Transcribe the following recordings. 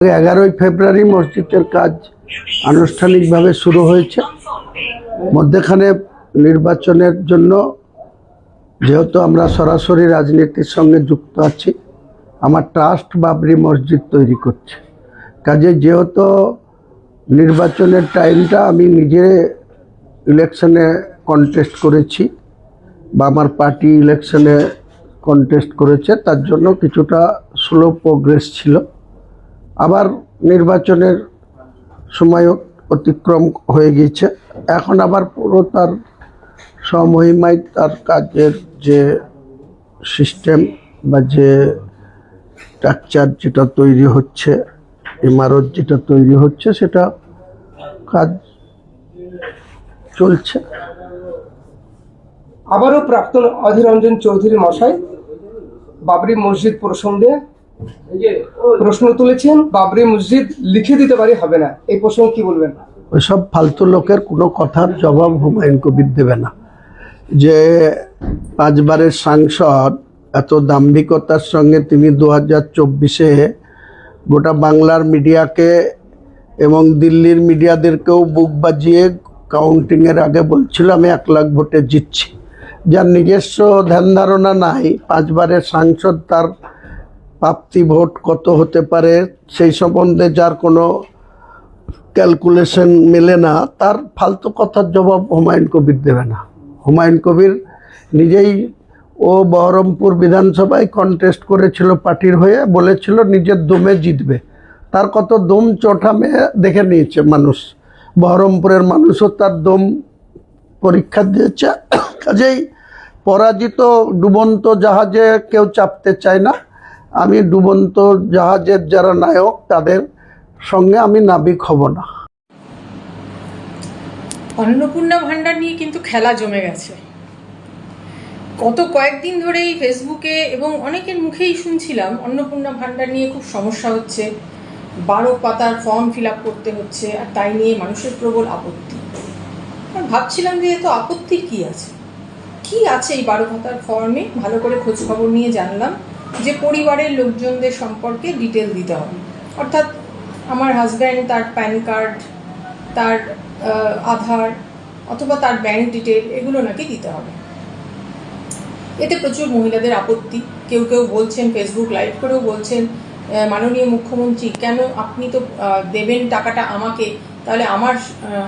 11ই ফেব্রুয়ারি মসজিদের কাজ আনুষ্ঠানিকভাবে শুরু হয়েছে। মধ্যখানে নির্বাচনের জন্য যেহেতু আমরা সরাসরি রাজনীতির সঙ্গে যুক্ত আছি, আমার ট্রাস্ট বাবরি মসজিদ তৈরি করছে। কাজে যেহেতু নির্বাচনের টাইমটা আমি নিজে ইলেকশনে কন্টেস্ট করেছি বা আমার পার্টি ইলেকশনে কন্টেস্ট করেছে, তার জন্য কিছুটা স্লো প্রোগ্রেস ছিল। আবার নির্বাচনের সময়ও অতিক্রম হয়ে গিয়েছে, এখন আবার পুরো তার সমহিমায় তার কাজের যে সিস্টেম বা যে স্ট্রাকচার যেটা তৈরি হচ্ছে, ইমারত যেটা তৈরি হচ্ছে, সেটা কাজ চলছে। আবারও প্রাক্তন অধীর রঞ্জন চৌধুরী মশাই বাবরি মসজিদ প্রসঙ্গে প্রশ্ন তুলেছেন। বাবরি মসজিদ লিখে দিতে পারি হবে না, এই প্রসঙ্গে কি বলবেন? ওইসব ফালতু লোকের কোনো কথার জবাব হুমায়ুন কবির দেবে না। যে 5 বারের সাংসদ, এত দাম্ভিকতার সঙ্গে তিনি 2024-এ গোটা বাংলার মিডিয়াকে এবং দিল্লির মিডিয়াদেরকেও বুক বাজিয়ে কাউন্টিংয়ের আগে বলছিল আমি 1 লাখ ভোটে জিতছি। যার নিজস্ব ধ্যান ধারণা নাই, 5 বারের সাংসদ, তার প্রাপ্তি ভোট কত হতে পারে সেই সম্বন্ধে যার কোনো ক্যালকুলেশন মেলে না, তার ফালতু কথার জবাব হুমায়ুন কবির দেবে না। হুমায়ুন কবির নিজেই বহরমপুর বিধানসভায় কন্টেস্ট করেছিল পার্টির হয়ে, বলেছিল নিজের দমে জিতবে। তার কত দম চোটা মেয়ে দেখে নিয়েছে মানুষ, বহরমপুরের মানুষও তার দম পরীক্ষা দিয়েছে। কাজেই পরাজিত ডুবন্ত জাহাজে কেউ চাপতে চায় না। আমি ডুবন্ত জাহাজের যারা নায়ক, তাদের সঙ্গে আমি নাবিক হব না। অন্নপূর্ণা ভান্ডার নিয়ে কিন্তু খেলা জমে গেছে। গত কয়েকদিন ধরেই ফেসবুকে এবং অনেকের মুখেই শুনছিলাম অন্নপূর্ণা ভান্ডার নিয়ে খুব সমস্যা হচ্ছে, 12 পাতার ফর্ম ফিল আপ করতে হচ্ছে, আর তাই নিয়ে মানুষের প্রবল আপত্তি। ভাবছিলাম যে এত আপত্তির কি আছে এই 12 পাতার ফর্মে। ভালো করে খোঁজখবর নিয়ে জানলাম যে পরিবারের লোকজনদের সম্পর্কে ডিটেল দিতে হবে, অর্থাৎ আমার হাজব্যান্ড, তার প্যান কার্ড, তার আধার অথবা তার ব্যাংক ডিটেল, এগুলো নাকি দিতে হবে। এতে প্রচুর মহিলাদের আপত্তি। কেউ কেউ বলছেন, ফেসবুক লাইভ করেও বলছেন, মাননীয় মুখ্যমন্ত্রী কেন আপনি তো দেবেন টাকাটা আমাকে, তাহলে আমার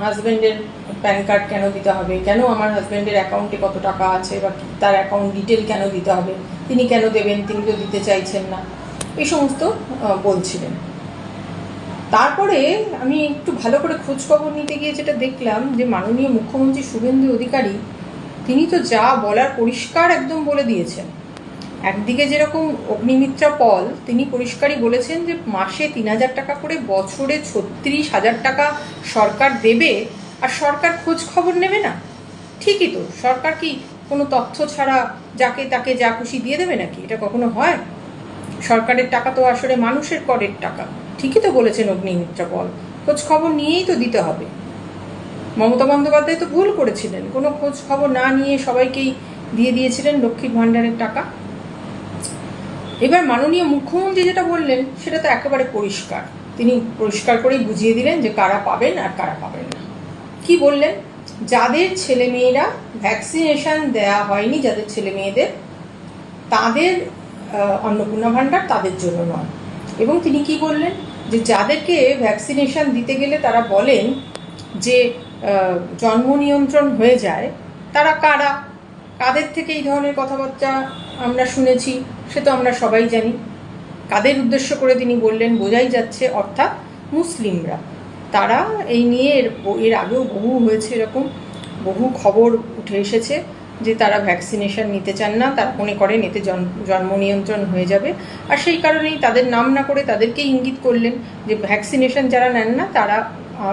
হাজব্যান্ডের প্যান কার্ড কেন দিতে হবে, কেন আমার হাজব্যান্ডের অ্যাকাউন্টে কত টাকা আছে বা তার অ্যাকাউন্ট ডিটেল কেন দিতে হবে, তিনি কেন দেবেন, তিনি তো দিতে চাইছেন না, এই সমস্ত বলছিলেন। তারপরে আমি একটু ভালো করে খোঁজখবর নিতে গিয়ে যেটা দেখলাম যে মাননীয় মুখ্যমন্ত্রী শুভেন্দু অধিকারী তিনি তো যা বলার পরিষ্কার একদম বলে দিয়েছেন। একদিকে যেরকম অগ্নিমিত্রা পল, তিনি পরিষ্কারই বলেছেন যে মাসে 3,000 টাকা করে, বছরে 36,000 টাকা সরকার দেবে, আর সরকার খোঁজ খবর নেবে না। ঠিকই তো, সরকার কি কোনো তথ্য ছাড়া যাকে তাকে যা খুশি দিয়ে দেবে নাকি? এটা কখনো হয়? সরকারের টাকা তো আসলে মানুষের করের টাকা। ঠিকই তো বলেছেন অগ্নিমিত্রা পল, খোঁজ খবর নিয়েই তো দিতে হবে। মমতা বন্দ্যোপাধ্যায় তো ভুল করেছিলেন, কোনো খোঁজ খবর না নিয়ে সবাইকেই দিয়ে দিয়েছিলেন লক্ষ্মীর ভাণ্ডারের টাকা। এবার মাননীয় মুখ্যমন্ত্রী যেটা বললেন সেটা তো একেবারে পরিষ্কার, তিনি পরিষ্কার করেই বুঝিয়ে দিলেন যে কারা পাবেন আর কারা পাবেন না। কি বললেন? যাদের ছেলেমেয়েরা ভ্যাকসিনেশন দেয়া হয়নি, যাদের ছেলে মেয়েদের, তাদের অন্নপূর্ণা ভাণ্ডার তাদের জন্য নয়। এবং তিনি কি বললেন যে যাদেরকে ভ্যাকসিনেশন দিতে গেলে তারা বলেন যে জন্ম নিয়ন্ত্রণ হয়ে যায়, তারা কারা, কাদের থেকে এই ধরনের কথাবার্তা আমরা শুনেছি সে তো আমরা সবাই জানি। কাদের উদ্দেশ্য করে তিনি বললেন বোঝাই যাচ্ছে, অর্থাৎ মুসলিমরা। তারা এই নিয়ে এর আগেও বহু হয়েছে, এরকম বহু খবর উঠে এসেছে যে তারা ভ্যাকসিনেশন নিতে চান না, তারা মনে করেন এতে জন্ম নিয়ন্ত্রণ হয়ে যাবে। আর সেই কারণেই তাদের নাম না করে তাদেরকেই ইঙ্গিত করলেন যে ভ্যাকসিনেশন যারা নেন না তারা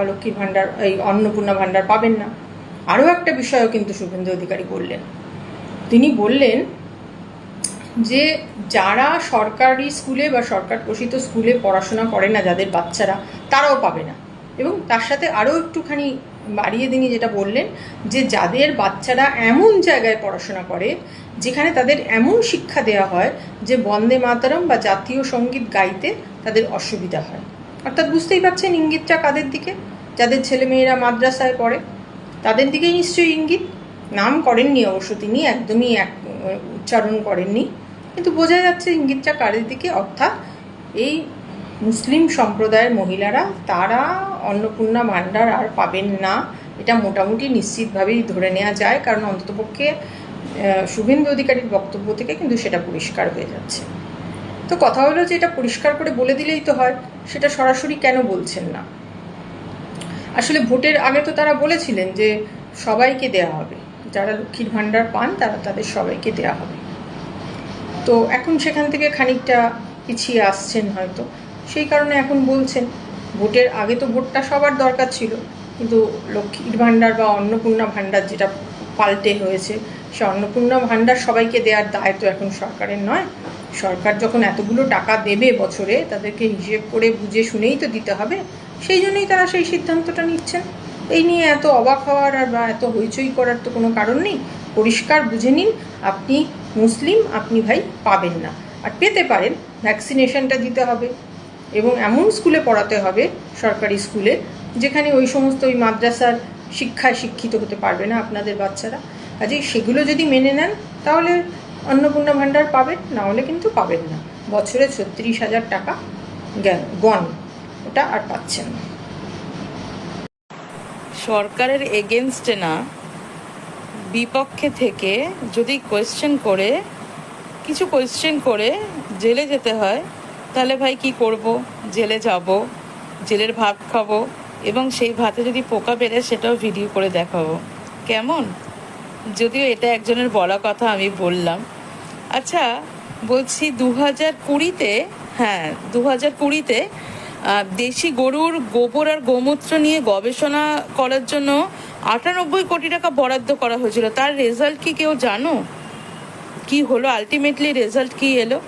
লক্ষ্মীর ভাণ্ডার, এই অন্নপূর্ণা ভাণ্ডার পাবেন না। আরও একটা বিষয়ও কিন্তু শুভেন্দু অধিকারী বললেন, তিনি বললেন যে যারা সরকারি স্কুলে বা সরকার পোষিত স্কুলে পড়াশোনা করে না, যাদের বাচ্চারা, তারাও পাবে না। এবং তার সাথে আরও একটুখানি বাড়িয়ে তিনি যেটা বললেন যে যাদের বাচ্চারা এমন জায়গায় পড়াশোনা করে যেখানে তাদের এমন শিক্ষা দেওয়া হয় যে বন্দে মাতরম বা জাতীয় সঙ্গীত গাইতে তাদের অসুবিধা হয়, অর্থাৎ বুঝতেই পারছেন ইঙ্গিতটা কাদের দিকে, যাদের ছেলেমেয়েরা মাদ্রাসায় পড়ে তাদের দিকেই নিশ্চয়ই ইঙ্গিত। নাম করেননি অবশ্য, তিনি একদমই উচ্চারণ করেননি, কিন্তু বোঝা যাচ্ছে ইঙ্গিতটা কাদের দিকে। অর্থাৎ এই মুসলিম সম্প্রদায়ের মহিলারা তারা অন্নপূর্ণা ভাণ্ডার আর পাবেন না, এটা মোটামুটি নিশ্চিতভাবেই ধরে নেওয়া যায়, কারণ অন্ততপক্ষে শুভেন্দু অধিকারীর বক্তব্য থেকে কিন্তু সেটা পরিষ্কার হয়ে যাচ্ছে। তো কথা হলো যে এটা পরিষ্কার করে বলে দিলেই তো হয়, সেটা সরাসরি কেন বলছেন না? আসলে ভোটের আগে তো তারা বলেছিলেন যে সবাইকে দেয়া হবে, যারা লক্ষ্মীর ভাণ্ডার পান তারা তাদের সবাইকে দেয়া হবে। তো এখন সেখান থেকে খানিকটা পিছিয়ে আসছেন হয়তো, সেই কারণে এখন বলছেন। ভোটের আগে তো ভোটটা সবার দরকার ছিল, কিন্তু লক্ষ্মীর ভাণ্ডার বা অন্নপূর্ণা ভাণ্ডার যেটা পাল্টে হয়েছে, সে অন্নপূর্ণা ভাণ্ডার সবাইকে দেওয়ার দায় তো এখন সরকারের নয়। সরকার যখন এতগুলো টাকা দেবে বছরে, তাদেরকে হিসেব করে বুঝে শুনেই তো দিতে হবে, সেই জন্যই তারা সেই সিদ্ধান্তটা নিচ্ছেন। এই নিয়ে এত অবাক হওয়ার আর বা এত হইচই করার তো কোনো কারণ নেই। পরিষ্কার বুঝে নিন, আপনি মুসলিম, আপনি ভাই পাবেন না। আর পেতে পারেন, ভ্যাকসিনেশনটা দিতে হবে এবং এমন স্কুলে পড়াতে হবে, সরকারি স্কুলে, যেখানে ওই সমস্ত ওই মাদ্রাসার শিক্ষায় শিক্ষিত হতে পারবে না আপনাদের বাচ্চারা। কাজেই সেগুলো যদি মেনে নেন তাহলে অন্নপূর্ণা ভাণ্ডার পাবেন, না হলে কিন্তু পাবেন না। বছরে 36,000 টাকা গন, ওটা আর পাচ্ছেন না। সরকারের এগেনস্টে না, বিপক্ষে থেকে যদি কিছু কোয়েশ্চেন করে জেলে যেতে হয়, তাহলে ভাই কি করব? জেলে যাব, জেলের ভাত খাবো, এবং সেই ভাতে যদি পোকা বেড়ে সেটাও ভিডিও করে দেখাবো। কেমন? যদিও এটা একজনের বলা কথা, আমি বললাম। আচ্ছা, বলছি 2020-তে, হ্যাঁ 2020-তে দেশি গরুর গোবর আর গোমূত্র নিয়ে গবেষণা করার জন্য 98 কোটি টাকা বরাদ্দ করা হয়েছিল। তার রেজাল্ট কি কেউ জানো? কি হলো আলটিমেটলি, রেজাল্ট কি এলো?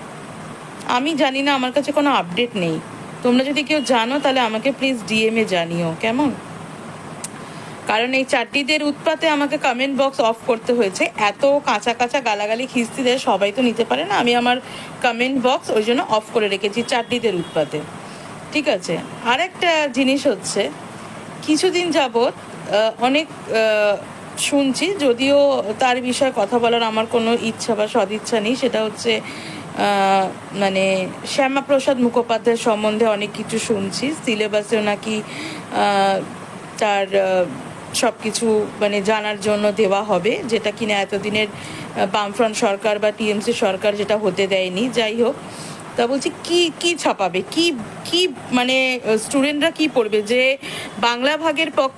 আমি জানি না, আমার কাছে কোনো আপডেট নেই। তোমরা যদি কেউ জানো তাহলে আমাকে প্লিজ ডিএমে জানিও, কেমন? কারণ এই চাট্টিদের উৎপাতে আমাকে কমেন্ট বক্স অফ করতে হয়েছে। এত কাঁচা কাঁচা গালাগালি খিস্তিদের সবাই তো নিতে পারে না, আমি আমার কমেন্ট বক্স ওই জন্য অফ করে রেখেছি চাট্টিদের উৎপাতে। ঠিক আছে, আর একটা জিনিস হচ্ছে, কিছুদিন যাবৎ অনেক শুনছি, যদিও তার বিষয়ে কথা বলার আমার কোনো ইচ্ছা বা সদিচ্ছা নেই, সেটা হচ্ছে মানে শ্যামাপ্রসাদ মুখোপাধ্যায়ের সম্বন্ধে অনেক কিছু শুনছি। সিলেবাসেও নাকি তার সব কিছু মানে জানার জন্য দেওয়া হবে, যেটা কিনা এতদিনের বামফ্রন্ট সরকার বা টিএমসি সরকার যেটা হতে দেয়নি। যাই হোক, তা বলছি কি ছাপাবে, কি মানে স্টুডেন্টরা কি পড়বে? যে বাংলা ভাগের পক্ষে